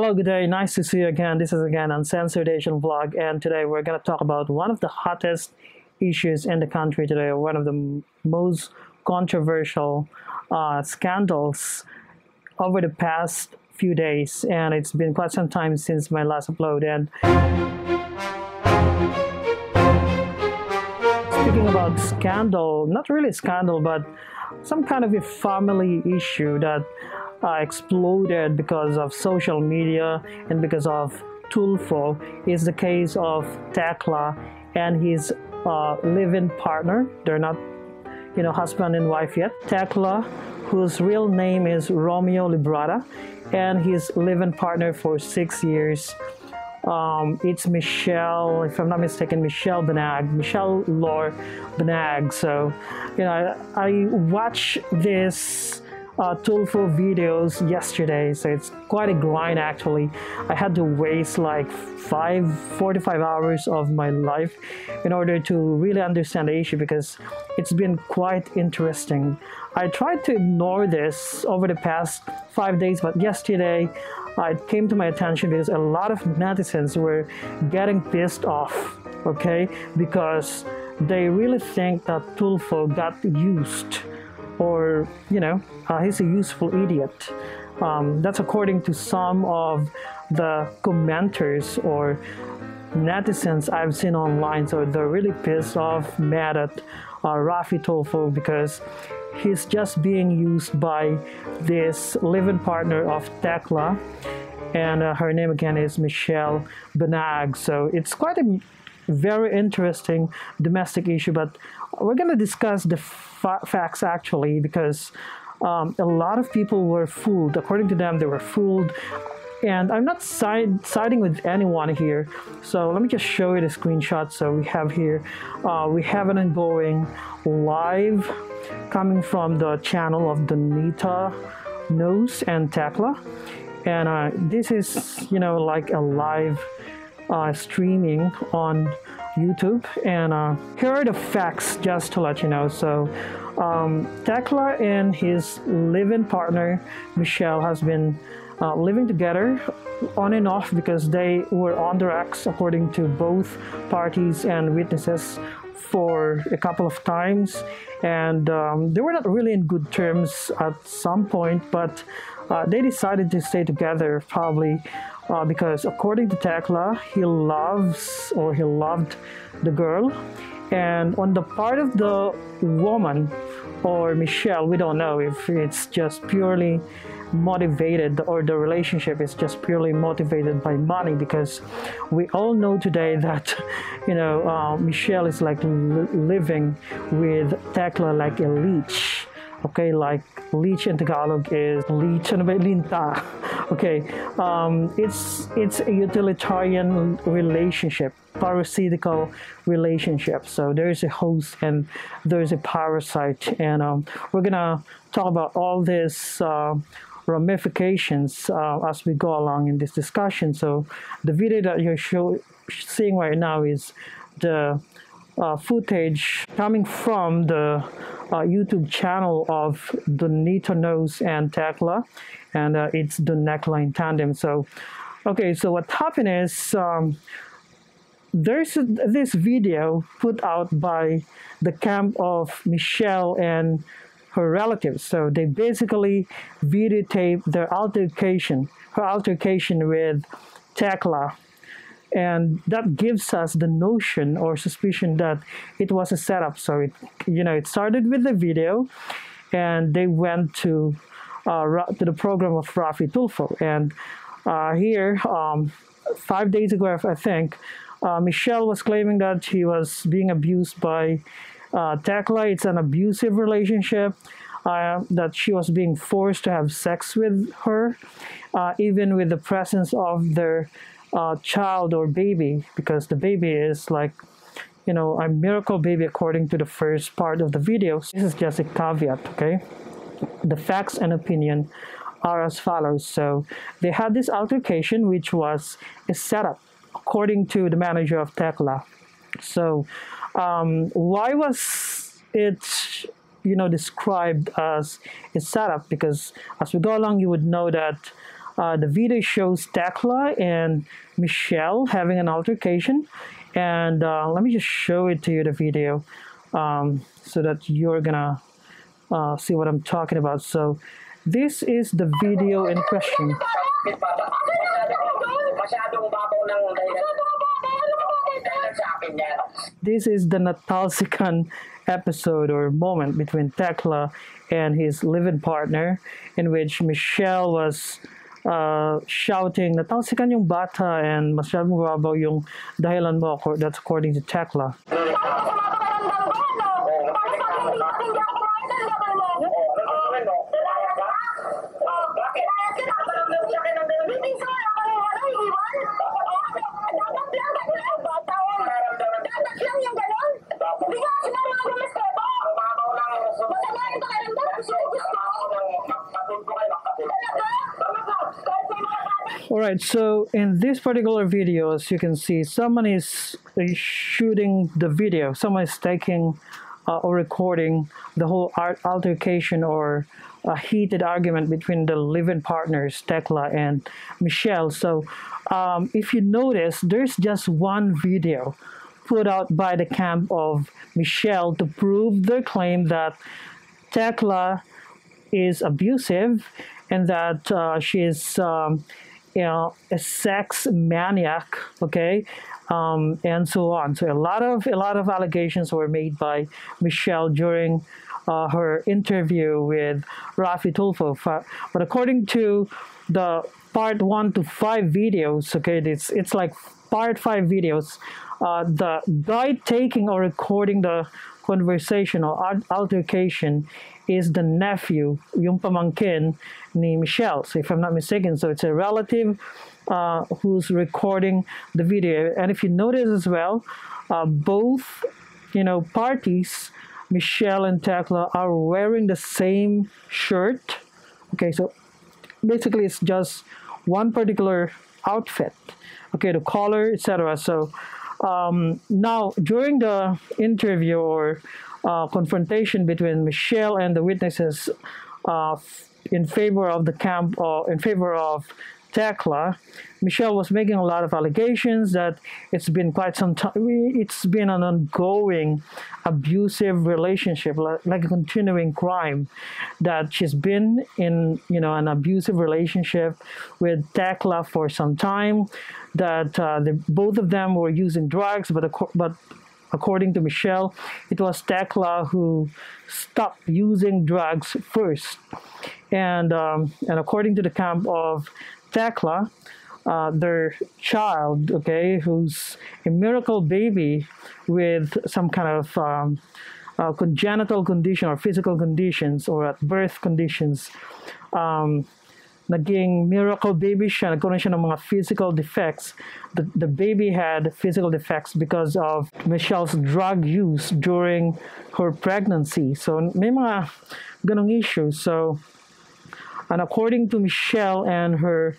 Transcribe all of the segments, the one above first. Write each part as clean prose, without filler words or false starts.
Hello, good day. Nice to see you again. This is again Uncensored Asian Vlog, and today we're going to talk about one of the hottest issues in the country today, one of the most controversial scandals over the past few days. And it's been quite some time since my last upload. And speaking about scandal, not really scandal, but some kind of a family issue that exploded because of social media and because of Tulfo is the case of Tekla and his live-in partner. They're not, husband and wife yet. Tekla, whose real name is Romeo Librata, and his live-in partner for 6 years. It's Michelle, if I'm not mistaken, Michelle Bana-ag, Michelle Lore Bana-ag. So, I watched this Tulfo videos yesterday, so it's quite a grind actually. I had to waste like 45 hours of my life in order to really understand the issue because it's been quite interesting. I tried to ignore this over the past 5 days, but yesterday it came to my attention because a lot of netizens were getting pissed off, okay, because they really think that Tulfo got used, or he's a useful idiot. That's according to some of the commenters or netizens I've seen online. So they're really pissed off, mad at Raffy Tulfo because he's just being used by this live-in partner of Tekla, and her name again is Michelle Bana-ag. So it's quite a very interesting domestic issue, but we're going to discuss the facts actually, because a lot of people were fooled. According to them, they were fooled, and I'm not siding with anyone here. So let me just show you the screenshot. So we have here, we have an ongoing live coming from the channel of the Netizens and Tekla, and this is like a live streaming on YouTube, and here are the facts just to let you know. So Tekla and his live-in partner Michelle has been living together on and off because they were on the racks according to both parties and witnesses for a couple of times, and they were not really in good terms at some point, but they decided to stay together probably because according to Tekla, he loved the girl, and on the part of the woman or Michelle, we don't know if it's just purely motivated or the relationship is just purely motivated by money, because we all know today that Michelle is like living with Tekla like a leech. Okay, like leech in Tagalog is leech, linta. Okay, it's a utilitarian relationship, parasitical relationship. So there's a host and there's a parasite, and we're gonna talk about all this ramifications as we go along in this discussion. So the video that you're seeing right now is the footage coming from the YouTube channel of the Netizens and Tekla, and it's the Tekla in tandem. So okay, so what happened is there's this video put out by the camp of Michelle and her relatives. So they basically videotaped their altercation, her altercation with Tekla, and that gives us the notion or suspicion that it was a setup. So it started with the video, and they went to the program of Raffy Tulfo, and here 5 days ago, I think, Michelle was claiming that he was being abused by Tekla. It's an abusive relationship, that she was being forced to have sex with her, even with the presence of their child or baby, because the baby is like, a miracle baby according to the first part of the video. This is just a caveat, okay? The facts and opinion are as follows. So they had this altercation, which was a setup, according to the manager of Tekla. So why was it described as a setup? Because as we go along, you would know that The video shows Tekla and Michelle having an altercation, and let me just show it to you, the video, so that you're gonna see what I'm talking about. So this is the video in question. This is the natalsikan episode or moment between Tekla and his live-in partner, in which Michelle was shouting, natalsikan yung bata, and masyadong babaw yung dahilan mo. That's according to Tekla. Alright, so in this particular video, as you can see, someone is shooting the video. Someone is taking or recording the whole altercation or a heated argument between the live-in partners, Tekla and Michelle. So if you notice, there's just one video put out by the camp of Michelle to prove their claim that Tekla is abusive and that she is a sex maniac, okay, and so on. So a lot of allegations were made by Michelle during her interview with Raffy Tulfo. But according to the part 1 to 5 videos, okay, it's like part 5 videos. The guy taking or recording the conversation or altercation is the nephew, yung pamangkin ni Michelle. So if I'm not mistaken, so it's a relative who's recording the video. And if you notice as well, both, parties, Michelle and Tekla, are wearing the same shirt. Okay, so basically it's just one particular outfit. Okay, the color, etc. So now during the interview or confrontation between Michelle and the witnesses in favor of the camp or in favor of Tekla, Michelle was making a lot of allegations that it's been quite some time, it's been an ongoing abusive relationship, like a continuing crime, that she's been in, an abusive relationship with Tekla for some time, that both of them were using drugs, but according to Michelle, it was Tekla who stopped using drugs first. And according to the camp of Tekla, their child, okay, who's a miracle baby with some kind of congenital condition or physical conditions or at birth conditions, naging miracle baby siya, nagkaroon siya ng mga physical defects. The baby had physical defects because of Michelle's drug use during her pregnancy. So may mga ganong issues. So, and according to Michelle and her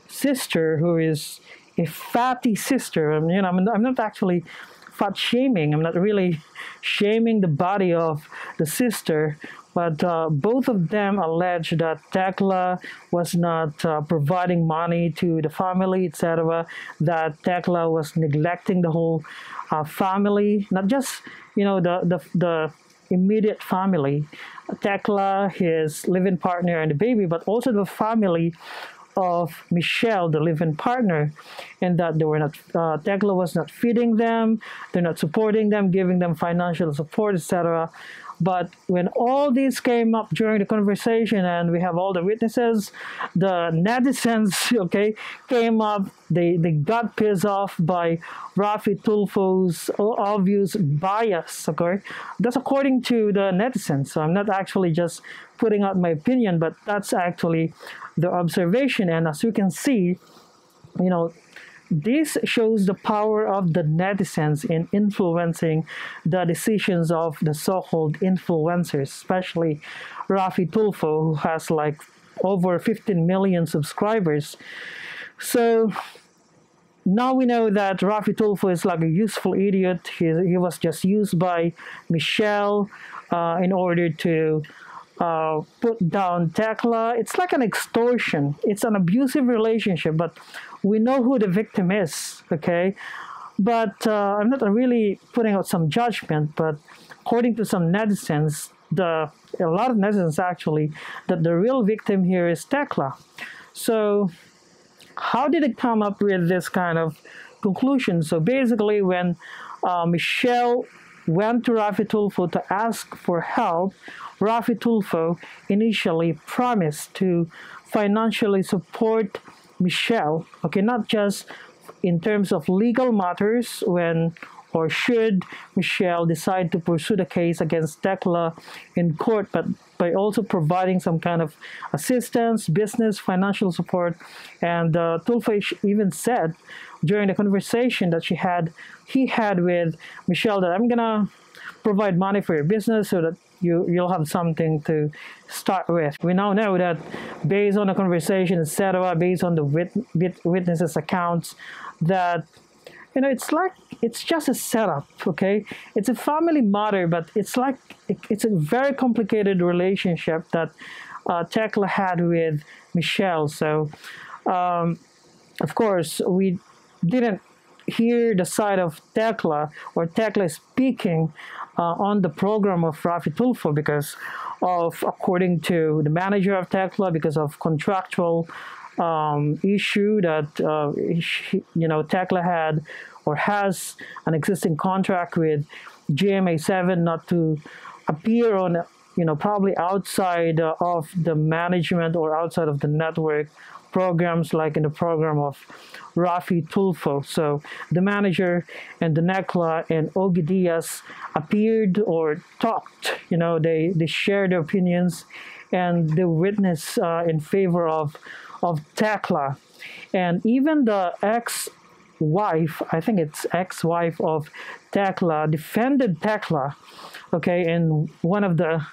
sister, who is a fatty sister, I'm not actually fat shaming. I'm not really shaming the body of the sister, but both of them allege that Tekla was not providing money to the family, etc. That Tekla was neglecting the whole family, not just the immediate family, Tekla, his live-in partner, and the baby, but also the family of Michelle, the live-in partner, and that they were not, Tekla was not feeding them, they're not supporting them, giving them financial support, etc. But when all this came up during the conversation, and we have all the witnesses, the netizens, okay, came up. They got pissed off by Raffy Tulfo's obvious bias. Okay, that's according to the netizens. So I'm not actually just putting out my opinion, but that's actually the observation. And as you can see, this shows the power of the netizens in influencing the decisions of the so-called influencers, especially Raffy Tulfo, who has like over 15 million subscribers. So now we know that Raffy Tulfo is like a useful idiot. He was just used by Michelle in order to put down Tekla. It's like an extortion. It's an abusive relationship, but we know who the victim is, okay? But I'm not really putting out some judgment, but according to some netizens, a lot of netizens actually, that the real victim here is Tekla. So how did it come up with this kind of conclusion? So basically, when Michelle went to Raffy Tulfo to ask for help, Raffy Tulfo initially promised to financially support Michelle, okay, not just in terms of legal matters when or should Michelle decide to pursue the case against Tekla in court, but by also providing some kind of assistance, business, financial support. And Tulfo even said during the conversation that he had with Michelle that I'm gonna provide money for your business so that you'll have something to start with. We now know that based on the conversation, etc., based on the witnesses' accounts, that it's just a setup, okay? It's a family matter, but it's a very complicated relationship that Tekla had with Michelle. So, of course, we didn't hear the side of Tekla or Tekla speaking on the program of Raffy Tulfo because of, according to the manager of Tekla, because of contractual issue that Tekla had or has an existing contract with GMA7 not to appear on, probably outside of the management or outside of the network programs, like in the program of Raffy Tulfo. So the manager and the Tekla and Ogie Diaz appeared or talked, they shared their opinions and they witnessed in favor of Tekla. And even the ex-wife, I think it's ex-wife of Tekla, defended Tekla, okay, in one of the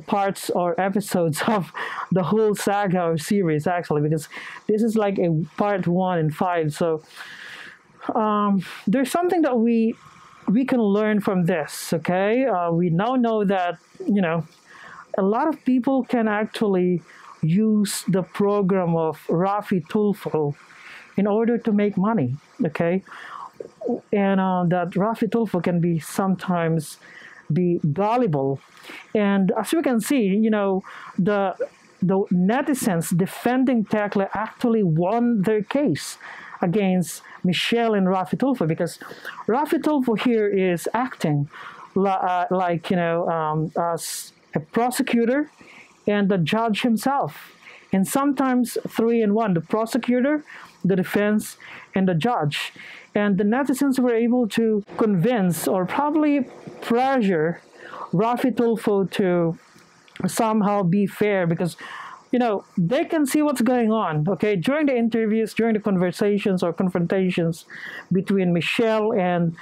parts or episodes of the whole saga or series, actually, because this is like a part 1 and 5. So there's something that we can learn from this, okay? We now know that, a lot of people can actually use the program of Raffy Tulfo in order to make money, okay? And that Raffy Tulfo can be sometimes be gullible. And as we can see, the netizens defending Tekla actually won their case against Michelle and Raffy Tulfo, because Raffy Tulfo here is acting as a prosecutor and the judge himself. And sometimes 3 in 1, the prosecutor, the defense, and the judge. And the netizens were able to convince or probably pressure Raffy Tulfo to somehow be fair, because they can see what's going on, okay? During the interviews, during the conversations or confrontations between Michelle and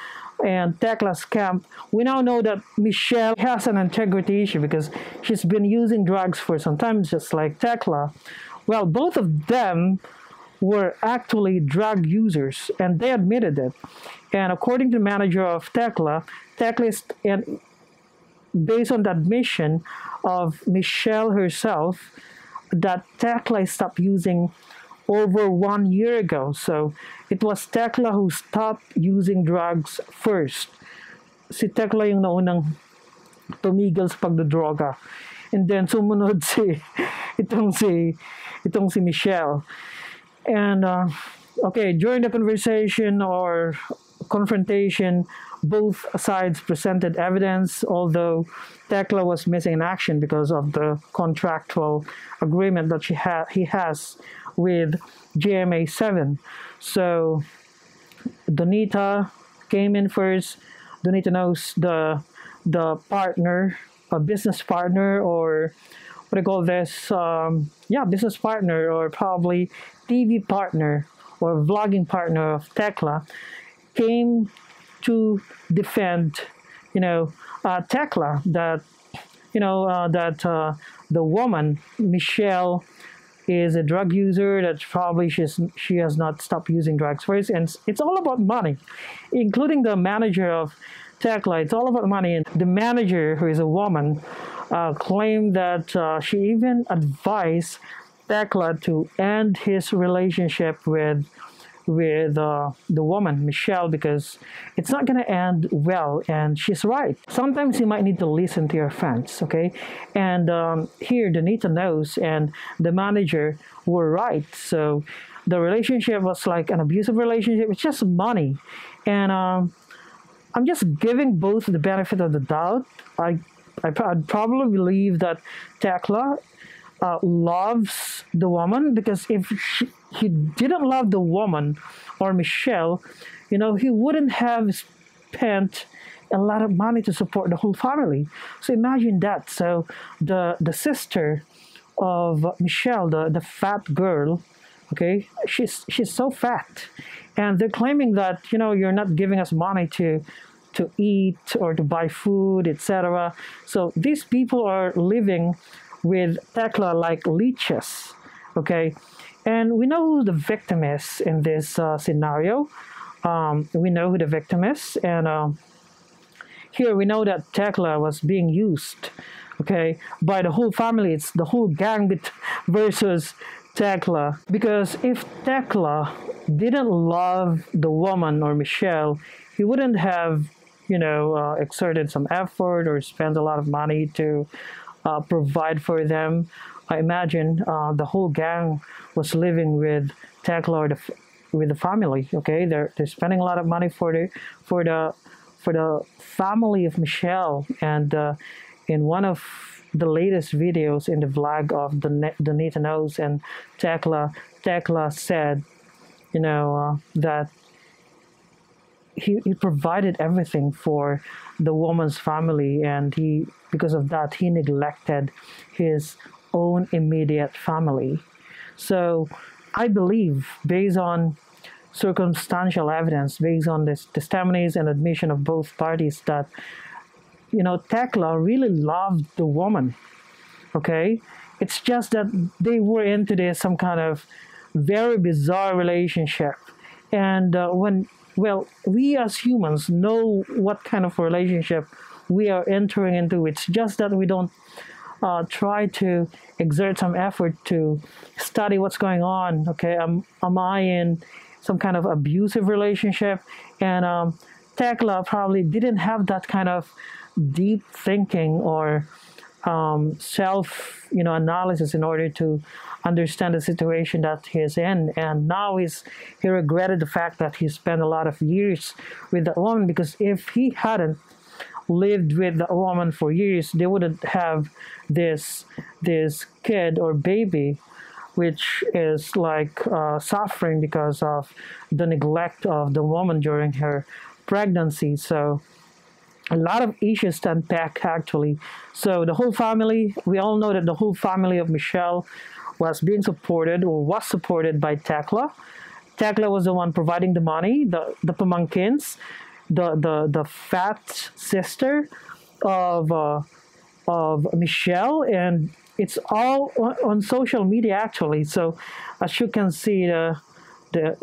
Tekla's camp, we now know that Michelle has an integrity issue because she's been using drugs for some time, just like Tekla. Well, both of them were actually drug users, and they admitted it. And according to the manager of Tekla and based on the admission of Michelle herself, that Tekla stopped using over 1 year ago. So it was Tekla who stopped using drugs first. Si Tekla yung naunang tumigil sa pagdodroga. And then sumunod itong si Michelle. And okay, during the conversation or confrontation, both sides presented evidence, although Tekla was missing in action because of the contractual agreement that he has with GMA7. So Donita came in first. Donita knows the partner, a business partner, or what do you call this? Business partner, or probably TV partner or vlogging partner of Tekla, came to defend, Tekla, that the woman Michelle is a drug user, that probably she has not stopped using drugs first, and it's all about money, including the manager of Tekla. It's all about money, and the manager, who is a woman, claimed that she even advised Tekla to end his relationship with the woman Michelle, because it's not gonna end well. And she's right. Sometimes you might need to listen to your friends, okay? And here the Nita knows and the manager were right. So the relationship was like an abusive relationship. It's just money, and I'm just giving both the benefit of the doubt. I'd probably believe that Tekla loves the woman, because if he didn't love the woman or Michelle, he wouldn't have spent a lot of money to support the whole family. So imagine that. So the sister of Michelle, the fat girl, okay, she's so fat, and they're claiming that you're not giving us money to eat or to buy food, etc. So these people are living with Tekla like leeches, okay? And we know who the victim is in this scenario. We know who the victim is, and here we know that Tekla was being used, okay, by the whole family. It's the whole gang versus Tekla. Because if Tekla didn't love the woman or Michelle, he wouldn't have, exerted some effort or spent a lot of money to provide for them. I imagine the whole gang was living with Tekla or with the family. Okay, they're spending a lot of money for the family of Michelle. And in one of the latest videos in the vlog of the Nita Knows and Tekla said, that he provided everything for the woman's family, and because of that he neglected his own immediate family. So I believe, based on circumstantial evidence, based on the testimonies and admission of both parties, that Tekla really loved the woman. Okay, it's just that they were into this some kind of very bizarre relationship. And we as humans know what kind of relationship we are entering into. It's just that we don't try to exert some effort to study what's going on. Okay, am I in some kind of abusive relationship? And Tekla probably didn't have that kind of deep thinking or self analysis in order to understand the situation that he's in. And now he regretted the fact that he spent a lot of years with that woman, because if he hadn't lived with that woman for years, they wouldn't have this kid or baby, which is like suffering because of the neglect of the woman during her pregnancy. So a lot of issues to unpack, actually. So the whole family, we all know that the whole family of Michelle was being supported, or was supported, by Tekla. Tekla was the one providing the money, the pamangkins, the fat sister of Michelle, and it's all on social media, actually. So as you can see, the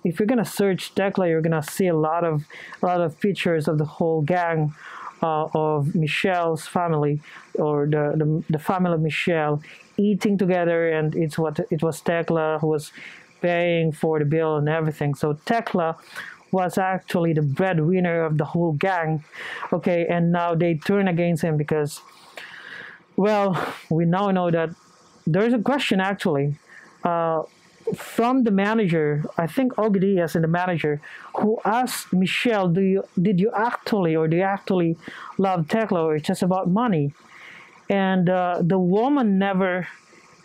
if you're gonna search Tekla, you're gonna see a lot of pictures of the whole gang of Michelle's family, or the family of Michelle, eating together, and it was Tekla who was paying for the bill and everything. So Tekla was actually the breadwinner of the whole gang. Okay, and now they turn against him because, well, we now know that there's a question, actually, from the manager, I think Ogdias and the manager, who asked Michelle, did you actually love Tekla, or it's just about money? And the woman never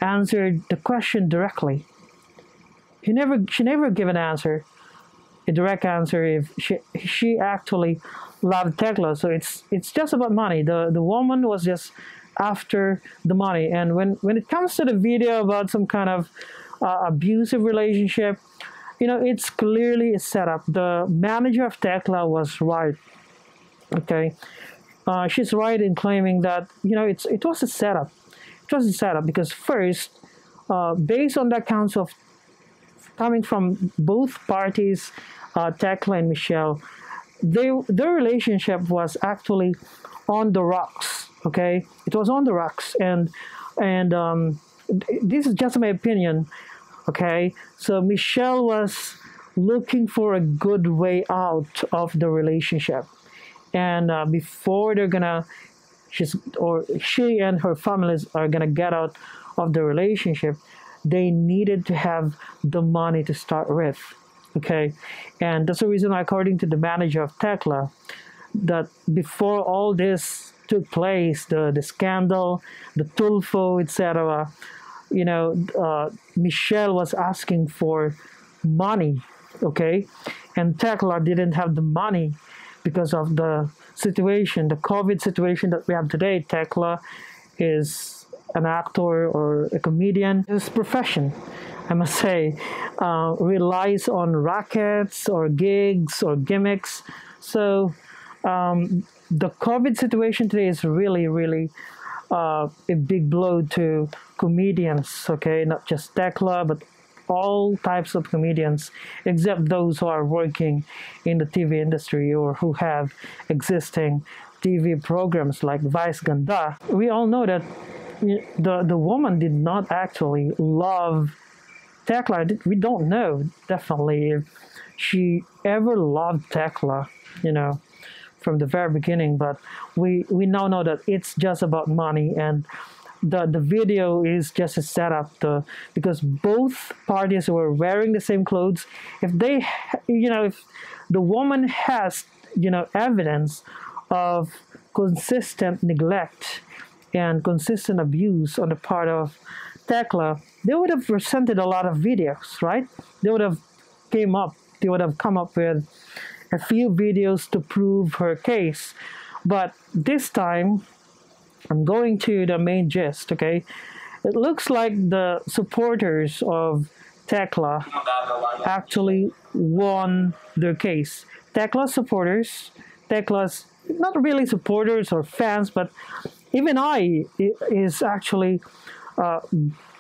answered the question directly. She never gave an answer, a direct answer, if she actually loved Tekla. So it's just about money. The woman was just after the money. And when it comes to the video about some kind of abusive relationship, it's clearly a setup. The manager of Tekla was right. Okay, she's right in claiming that it was a setup. It was a setup because first, based on the accounts of coming from both parties, Tekla and Michelle, their relationship was actually on the rocks. Okay, it was on the rocks, and this is just my opinion. Okay, so Michelle was looking for a good way out of the relationship, and before they're gonna she and her families are gonna get out of the relationship, they needed to have the money to start with. Okay, and that's the reason why, according to the manager of Tekla, that before all this took place, the scandal, the Tulfo, etc., Michelle was asking for money. Okay, and Tekla didn't have the money because of the situation, the COVID situation that we have today. Tekla is an actor or a comedian. His profession, I must say, relies on rackets or gigs or gimmicks. So the COVID situation today is really, really a big blow to comedians, okay? Not just Tekla, but all types of comedians, except those who are working in the TV industry or who have existing TV programs like Vice Ganda. We all know that the woman did not actually love Tekla. We don't know definitely if she ever loved Tekla, from the very beginning, but we now know that it's just about money, and the video is just a setup because both parties were wearing the same clothes. If they, if the woman has, evidence of consistent neglect and consistent abuse on the part of Tekla, they would have presented a lot of videos, right? They would have come up with a few videos to prove her case. But this time, I'm going to the main gist, okay? It looks like the supporters of Tekla actually won their case. Tekla's supporters, Tekla's not really supporters or fans, but even is actually uh,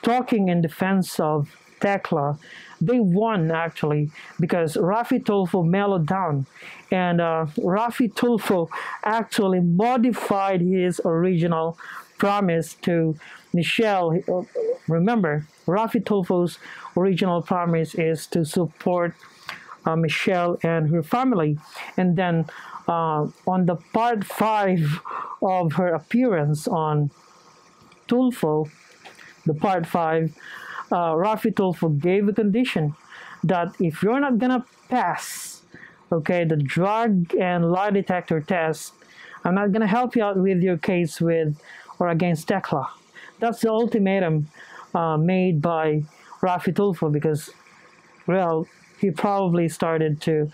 talking in defense of Tekla. They won actually because Raffy Tulfo mellowed down, and Raffy Tulfo actually modified his original promise to Michelle. Remember, Raffy Tulfo's original promise is to support Michelle and her family, and then on the part 5 of her appearance on Tulfo, the part 5, Raffy Tulfo gave a condition that if you're not gonna pass, okay, the drug and lie detector test, I'm not gonna help you out with your case with or against Tekla. That's the ultimatum made by Raffy Tulfo because, well, he probably started to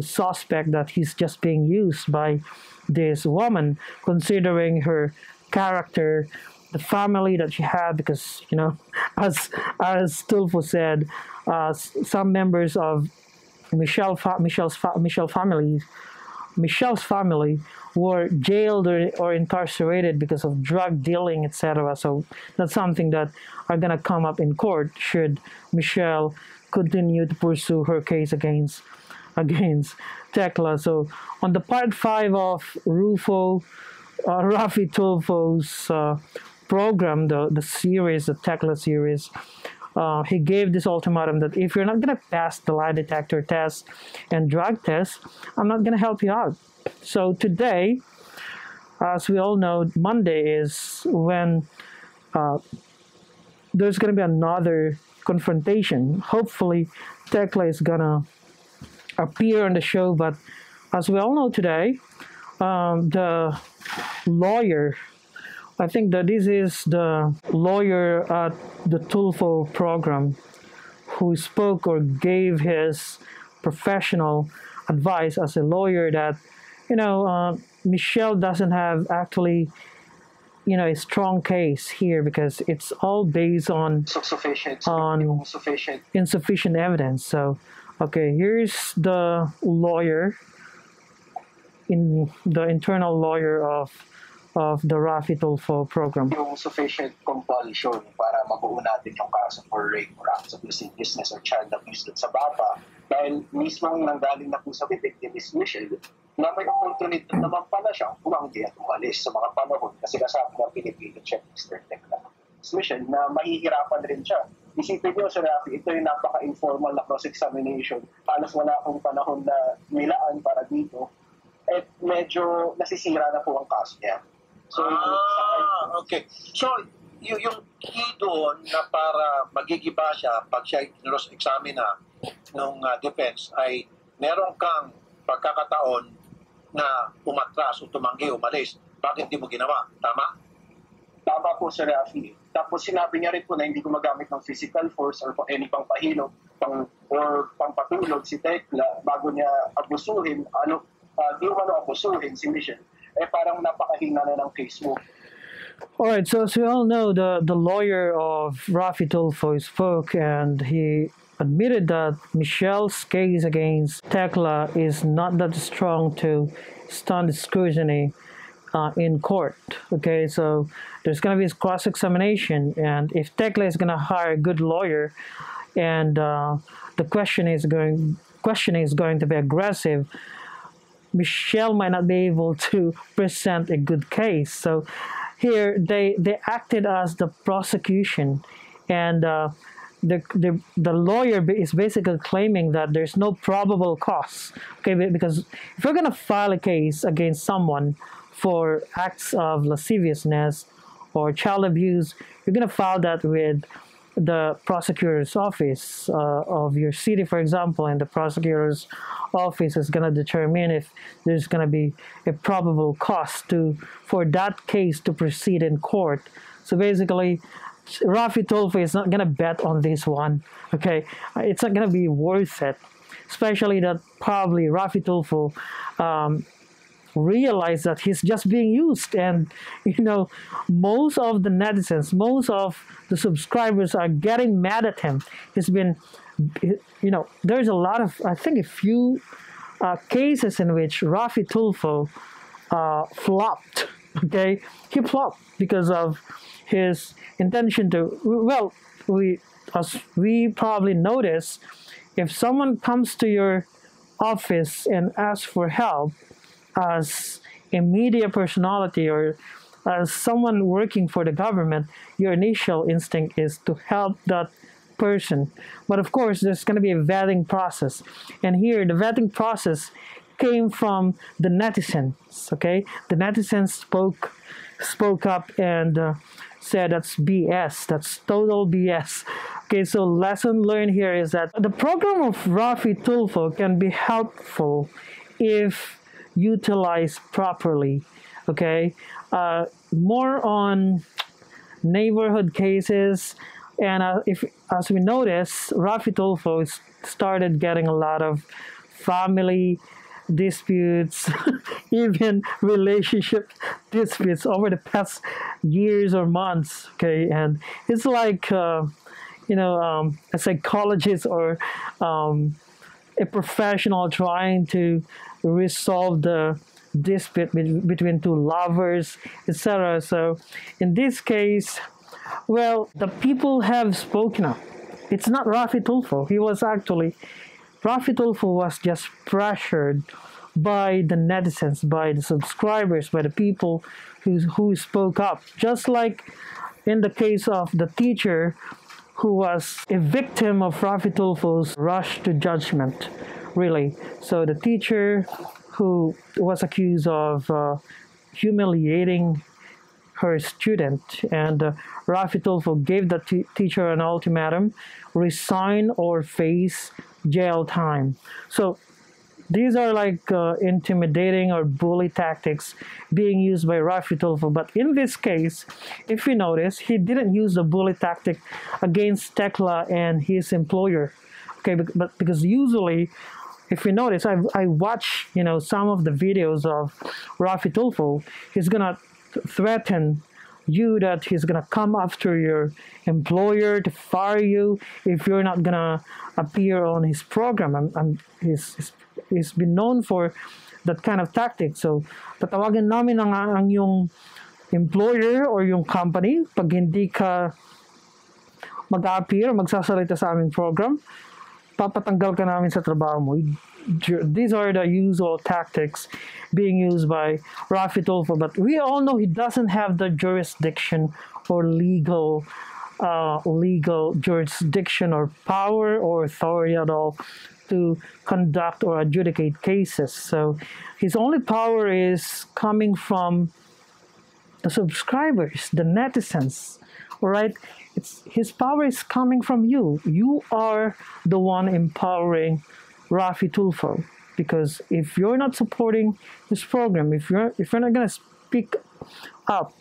suspect that he's just being used by this woman, considering her character, the family that she had, because as Tulfo said, some members of Michelle's family were jailed or incarcerated because of drug dealing, etc. So that's something that are gonna come up in court should Michelle continue to pursue her case against Tekla. So on the part 5 of Raffy Tulfo's program, the series, the Tekla series, he gave this ultimatum that if you're not going to pass the lie detector test and drug test, I'm not going to help you out. So today, as we all know, Monday is when there's going to be another confrontation. Hopefully, Tekla is going to appear on the show, but as we all know today, the lawyer, I think that this is the lawyer at the Tulfo program who spoke or gave his professional advice as a lawyer that, Michelle doesn't have actually, a strong case here because it's all based on insufficient evidence. So, okay, here's the lawyer, the internal lawyer of the Raffy Tulfo program. Yung sufficient compulsion para mabuo natin yung kaso for rape or acts of illicit business or child abuse sa bata dahil mismo nanggaling na po sa victim is Michelle. na may opportunity naman pala siyang tumanggi at umalis sa mga panahon kasi kasabi na pinipilit siya Mr. Tekla. Mission na mahihirapan rin siya. Isipin niyo, Sir Raffy, ito yung napaka-informal na cross-examination. Halos wala akong panahon na nilaan para dito. At medyo nasisira na po ang kaso niya. So, okay. So, yung key doon na para magigiba siya pag siya cross-examine na ng defense ay meron kang pagkakataon na umatras o tumanggi, umalis. Bakit hindi mo ginawa? Tama? Tama po, Sir Raffy. Tapos sinabi niya rin po na hindi gumagamit ng physical force or any pang pahilog or pampatulog si Tekla bago niya abusuhin, di umano abusuhin si Mission. Parang napakahina na ng case mo. Alright, so as we all know, the lawyer of Raffy Tulfo spoke and he admitted that Michelle's case against Tekla is not that strong to stand scrutiny in court. Okay, so there's going to be a cross-examination, and if Tekla is going to hire a good lawyer, and the questioning is going to be aggressive, Michelle might not be able to present a good case. So here they acted as the prosecution, and the lawyer is basically claiming that there's no probable cause. Okay, because if you're gonna file a case against someone for acts of lasciviousness or child abuse, you're gonna file that with the prosecutor's office of your city, for example, and the prosecutor's office is going to determine if there's going to be a probable cause for that case to proceed in court. So basically, Raffy Tulfo is not going to bet on this one. Okay, it's not going to be worth it, especially that probably Raffy Tulfo realize that he's just being used, and most of the netizens, most of the subscribers are getting mad at him. He's been, there's a lot of, I think a few cases in which Raffy Tulfo flopped. Okay, he flopped because of his intention to, as we probably notice, if someone comes to your office and asks for help, as a media personality or as someone working for the government, your initial instinct is to help that person. But of course, there's going to be a vetting process. And here, the vetting process came from the netizens, okay? The netizens spoke up and said that's BS, that's total BS. Okay, so lesson learned here is that the program of Raffy Tulfo can be helpful if utilized properly. Okay, more on neighborhood cases, and if as we notice, Raffy Tulfo started getting a lot of family disputes, even relationship disputes over the past years or months. Okay, and it's like a psychologist or a professional trying to resolve the dispute between two lovers, etc. So in this case, the people have spoken up. It's not Raffy Tulfo. Raffy Tulfo was just pressured by the netizens, by the subscribers, by the people who spoke up. Just like in the case of the teacher who was a victim of Raffy Tulfo's rush to judgment. Really. So the teacher who was accused of humiliating her student, and Raffy Tulfo gave the teacher an ultimatum: resign or face jail time. So these are like intimidating or bully tactics being used by Raffy Tulfo. But in this case, if you notice, he didn't use the bully tactic against Tekla and his employer. Okay, but because usually, if you notice, I watch some of the videos of Raffy Tulfo. He's gonna threaten you that he's gonna come after your employer to fire you if you're not gonna appear on his program. And he's been known for that kind of tactic. So tatawagan namin ang yung employer or yung company pag hindi ka mag-appear, magsasalita sa aming program. papatanggal ka namin sa trabaho mo. These are the usual tactics being used by Raffy Tulfo, but we all know he doesn't have the jurisdiction or legal jurisdiction or power or authority at all to conduct or adjudicate cases. So his only power is coming from the subscribers, the netizens. All right, his power is coming from you. You are the one empowering Raffy Tulfo, because if you're not supporting his program, if you're not gonna speak up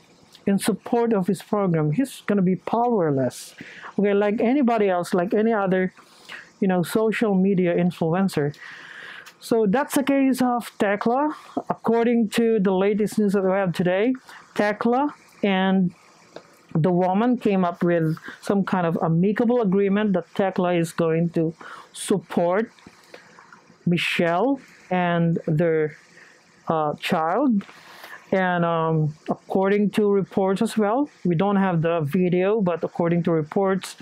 in support of his program, he's gonna be powerless. Okay, like anybody else, like any other, social media influencer. So that's the case of Tekla. According to the latest news that we have today, Tekla and the woman came up with some kind of amicable agreement that Tekla is going to support Michelle and their child. And according to reports as well, we don't have the video, but according to reports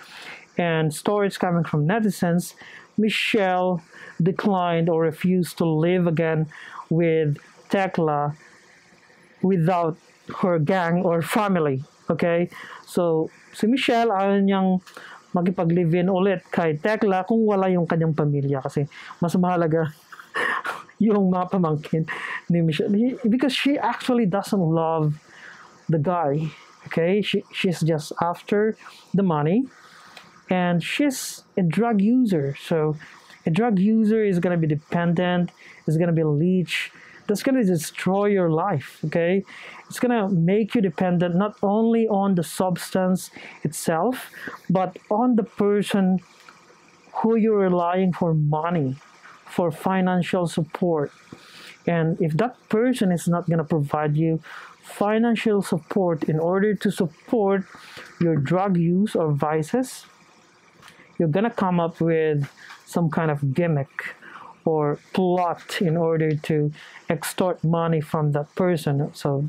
and stories coming from netizens, Michelle declined or refused to live again with Tekla without her gang or family. Okay? So, si Michelle ayaw niyang makipag-live-in ulit kay Tekla kung wala yung kanyang pamilya, kasi mas mahalaga yung mga pamangkin ni Michelle. Because she actually doesn't love the guy. Okay? She's just after the money. And she's a drug user. So a drug user is going to be dependent, is going to be a leech. That's going to destroy your life, okay? It's going to make you dependent not only on the substance itself, but on the person who you're relying for money, for financial support. And if that person is not going to provide you financial support in order to support your drug use or vices, you're gonna come up with some kind of gimmick or plot in order to extort money from that person. So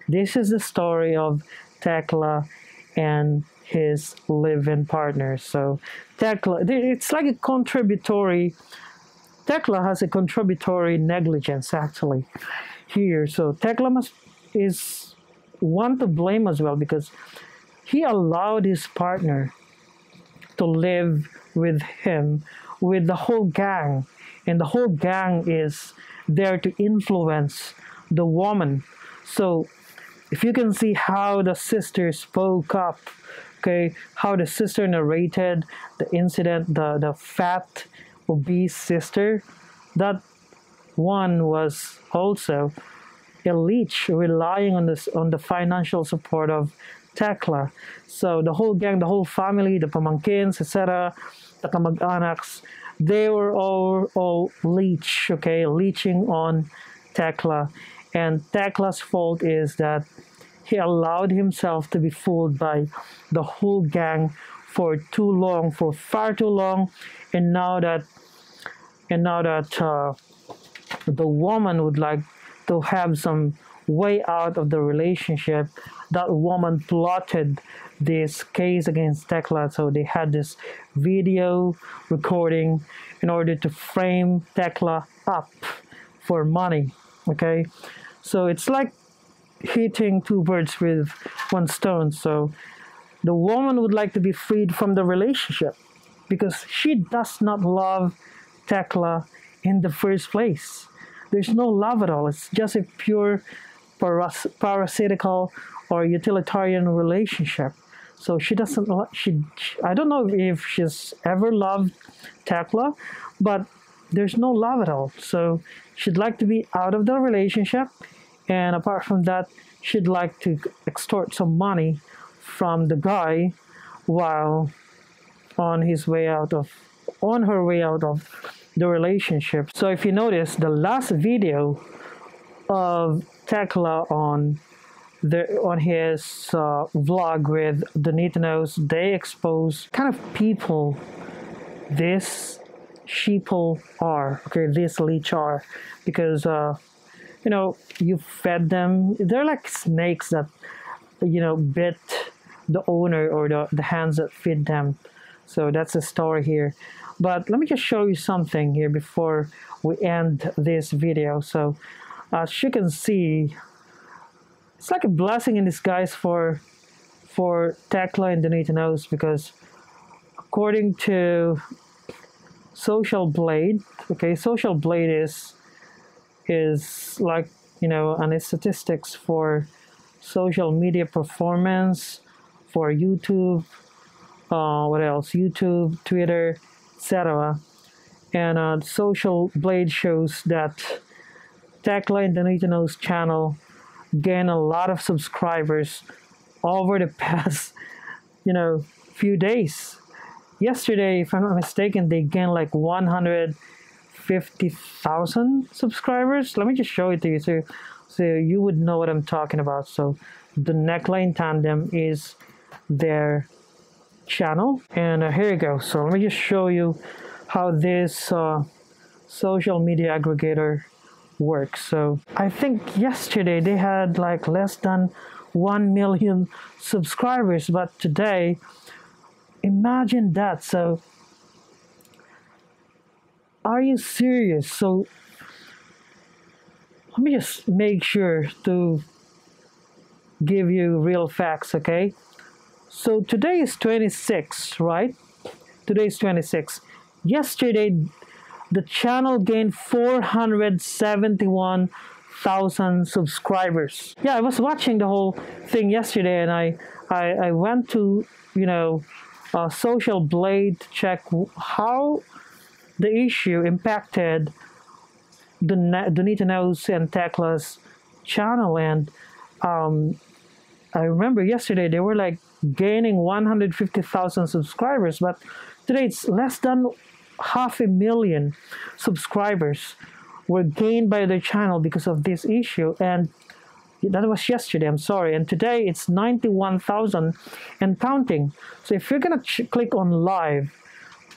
this is the story of Tekla and his live-in partner. So Tekla, it's like a contributory, Tekla has a contributory negligence actually here. So Tekla is one to blame as well, because he allowed his partner to live with him, with the whole gang. And the whole gang is there to influence the woman. So if you can see how the sister spoke up, okay, how the sister narrated the incident, the fat, obese sister, that one was also a leech relying on the financial support of Tekla. So the whole gang, the whole family, the pamangkins, etc., the kamag-anaks, they were all leech, okay, leeching on Tekla. And Tekla's fault is that he allowed himself to be fooled by the whole gang for too long, for far too long. And now that the woman would like to have some way out of the relationship, that woman plotted this case against Tekla. So they had this video recording in order to frame Tekla up for money. Okay, so it's like hitting two birds with one stone. So the woman would like to be freed from the relationship because she does not love Tekla in the first place. There's no love at all. It's just a pure parasitical or utilitarian relationship. So she doesn't. I don't know if she's ever loved Tekla, but there's no love at all. So she'd like to be out of the relationship, and apart from that, she'd like to extort some money from the guy while on her way out of the relationship. So if you notice, the last video of Tekla on his vlog with the Netizens, they expose kind of people this sheeple are, okay, this leech are, because you fed them. They're like snakes that bit the owner or the hands that feed them. So that's the story here. But let me just show you something here before we end this video. So as you can see, it's like a blessing in disguise for Tekla and the Netizens, because according to Social Blade, okay, Social Blade is like, you know, an statistics for social media performance for YouTube, what else? YouTube, Twitter, etc. And Social Blade shows that Tekla and the Netizens channel gained a lot of subscribers over the past, you know, few days. Yesterday, if I'm not mistaken, they gained like 150,000 subscribers. Let me just show it to you so you would know what I'm talking about. So the Neckline Tandem is their channel, and here you go. So let me just show you how this social media aggregator works. So I think yesterday they had like less than 1 million subscribers, but today, imagine that. So are you serious? So let me just make sure to give you real facts, okay? So today is 26, right? Today is 26. Yesterday, the channel gained 471,000 subscribers. Yeah, I was watching the whole thing yesterday, and I went to, you know, Social Blade to check how the issue impacted the Netizens and Tekla's channel. And I remember yesterday they were like gaining 150,000 subscribers, but today it's less than 500,000 subscribers were gained by their channel because of this issue. And that was yesterday, I'm sorry. And today it's 91,000 and counting. So if you're gonna click on live,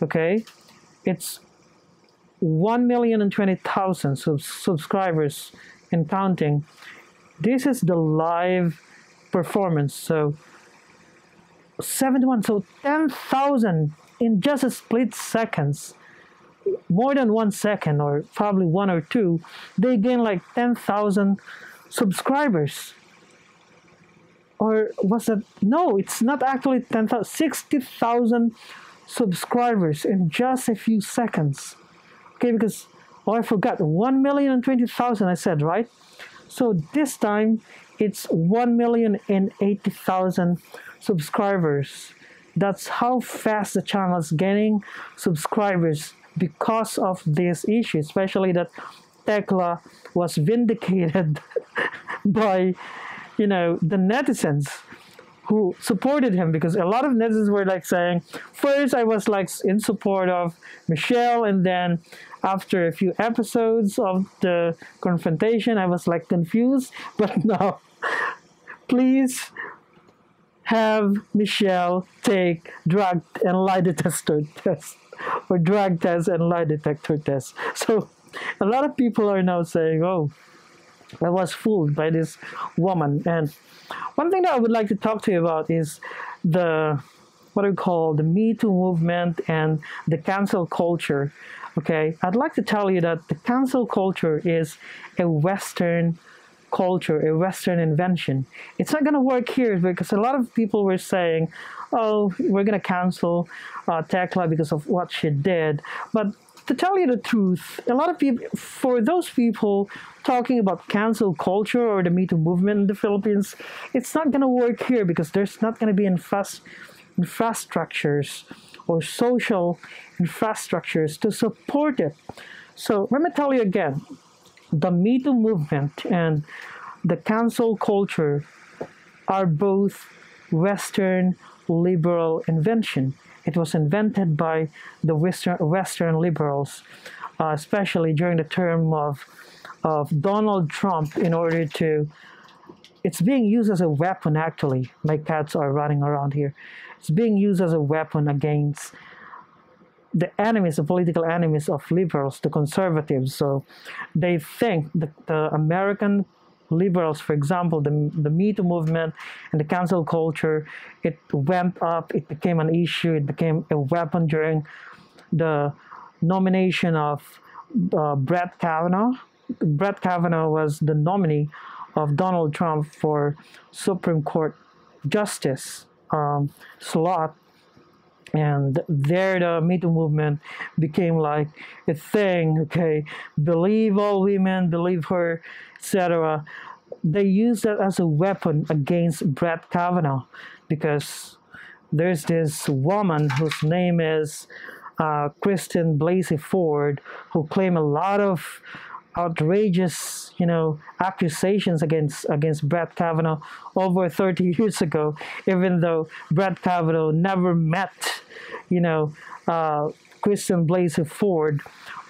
okay, it's 1,020,000 subscribers and counting. This is the live performance. So 71, so 10,000 in just a split seconds, more than 1 second, or probably 1 or 2, they gain like 10,000 subscribers. Or was that, no, it's not actually 10,000, 60,000 subscribers in just a few seconds. Okay, because, oh, I forgot, 1,020,000 I said, right? So this time it's 1,080,000 subscribers. That's how fast the channel is gaining subscribers because of this issue, especially that Tekla was vindicated by, you know, the netizens who supported him, because a lot of netizens were like saying, first I was like in support of Michelle, and then after a few episodes of the confrontation I was like confused, but now please have Michelle take drug and lie detector test, or drug test and lie detector test. So a lot of people are now saying, oh, I was fooled by this woman. And one thing that I would like to talk to you about is the, what we call the Me Too movement and the cancel culture. Okay, I'd like to tell you that the cancel culture is a Western culture, a Western invention. It's not going to work here, because a lot of people were saying, oh, we're going to cancel Tekla because of what she did. But to tell you the truth, a lot of people, for those people talking about cancel culture or the Me Too movement in the Philippines, it's not going to work here, because there's not going to be infrastructures or social infrastructures to support it. So let me tell you again, the Me Too movement and the cancel culture are both Western liberal invention. It was invented by the Western liberals, especially during the term of Donald Trump, in order to, it's being used as a weapon actually. My cats are running around here. It's being used as a weapon against the enemies, the political enemies of liberals, the conservatives. So they think that the American liberals, for example, the Me Too movement and the cancel culture, it went up, it became an issue, it became a weapon during the nomination of Brett Kavanaugh. Brett Kavanaugh was the nominee of Donald Trump for Supreme Court Justice slot, and there the Me Too movement became like a thing. Okay, believe all women, believe her, etc. They used that as a weapon against Brett Kavanaugh because there's this woman whose name is Kristen Blasey Ford, who claimed a lot of outrageous, accusations against Brett Kavanaugh over 30 years ago, even though Brett Kavanaugh never met, you know, Kristen Blasey Ford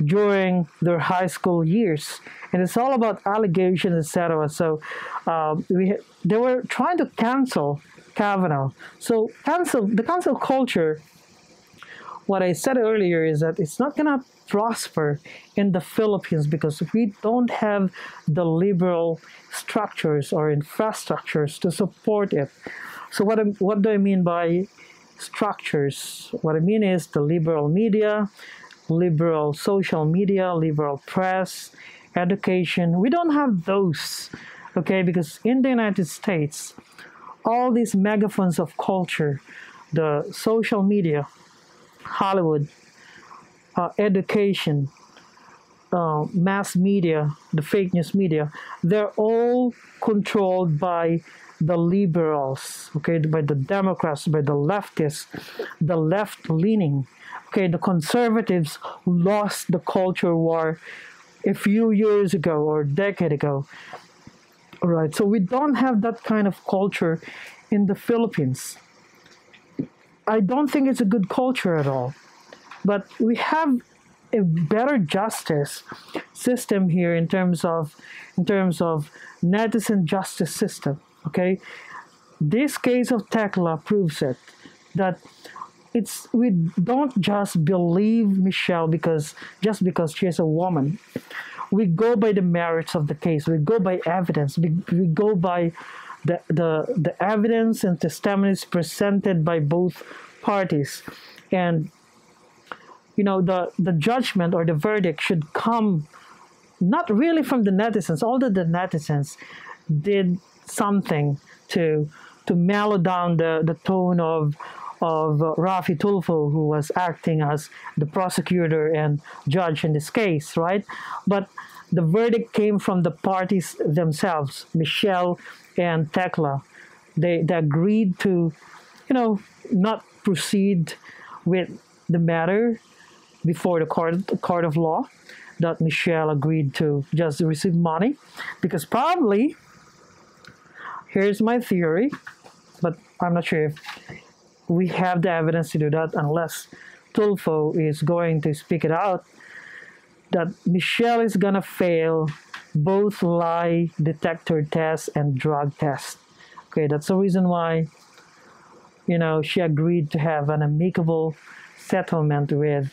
during their high school years. And it's all about allegations, etc. So they were trying to cancel Kavanaugh. So the cancel culture, what I said earlier is that it's not going to prosper in the Philippines because we don't have the liberal structures or infrastructures to support it. So what do I mean by structures? What I mean is the liberal media, liberal social media, liberal press, education. We don't have those, okay? Because in the United States, all these megaphones of culture, the social media, Hollywood, education, mass media, the fake news media, they're all controlled by the liberals, okay, by the Democrats, by the leftists, the left-leaning. Okay, the conservatives lost the culture war a few years ago or a decade ago. All right, so we don't have that kind of culture in the Philippines. I don't think it's a good culture at all. But we have a better justice system here in terms of netizen justice system. Okay, this case of Tekla proves it, that we don't just believe Michelle because she's a woman. We go by the merits of the case. We go by evidence. We go by the evidence and testimonies presented by both parties, and the judgment or the verdict should come not really from the netizens, although the netizens did something to mellow down the tone of Raffy Tulfo, who was acting as the prosecutor and judge in this case, right? But the verdict came from the parties themselves, Michelle and Tekla. They agreed to, not proceed with the matter before the court of law, that Michelle agreed to just receive money because probably, here's my theory, but I'm not sure if we have the evidence to do that unless Tulfo is going to speak it out, that Michelle is going to fail both lie detector test and drug test. Okay, that's the reason why, she agreed to have an amicable settlement with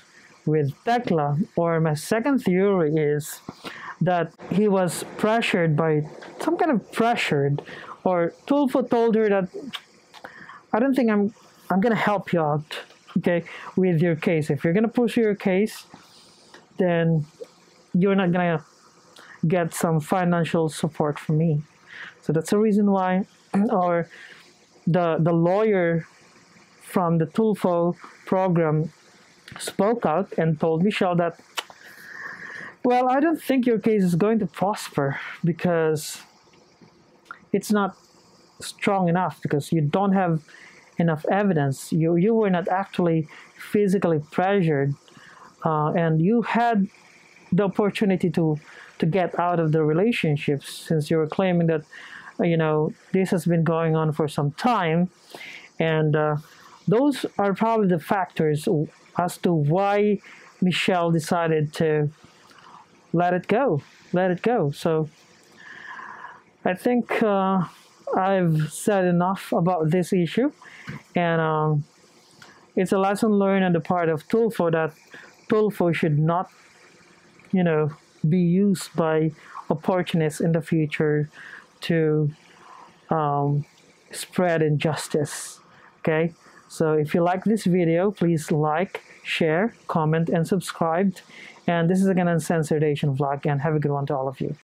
Tekla. Or my second theory is that he was pressured by some kind of pressured, or Tulfo told her that I don't think I'm gonna help you out, okay, with your case. If you're gonna pursue your case, then you're not gonna get some financial support from me. So that's the reason why, or the lawyer from the Tulfo program spoke out and told Michelle that, well, I don't think your case is going to prosper because it's not strong enough, because you don't have enough evidence. You were not actually physically pressured, and you had the opportunity to get out of the relationships, since you were claiming that this has been going on for some time, and those are probably the factors as to why Michelle decided to let it go. So I think I've said enough about this issue, and it's a lesson learned on the part of Tulfo that Tulfo should not, be used by opportunists in the future to spread injustice. Okay, So if you like this video, please like, share, comment, and subscribe. And this is again Uncensored Asian Vlog, and have a good one to all of you.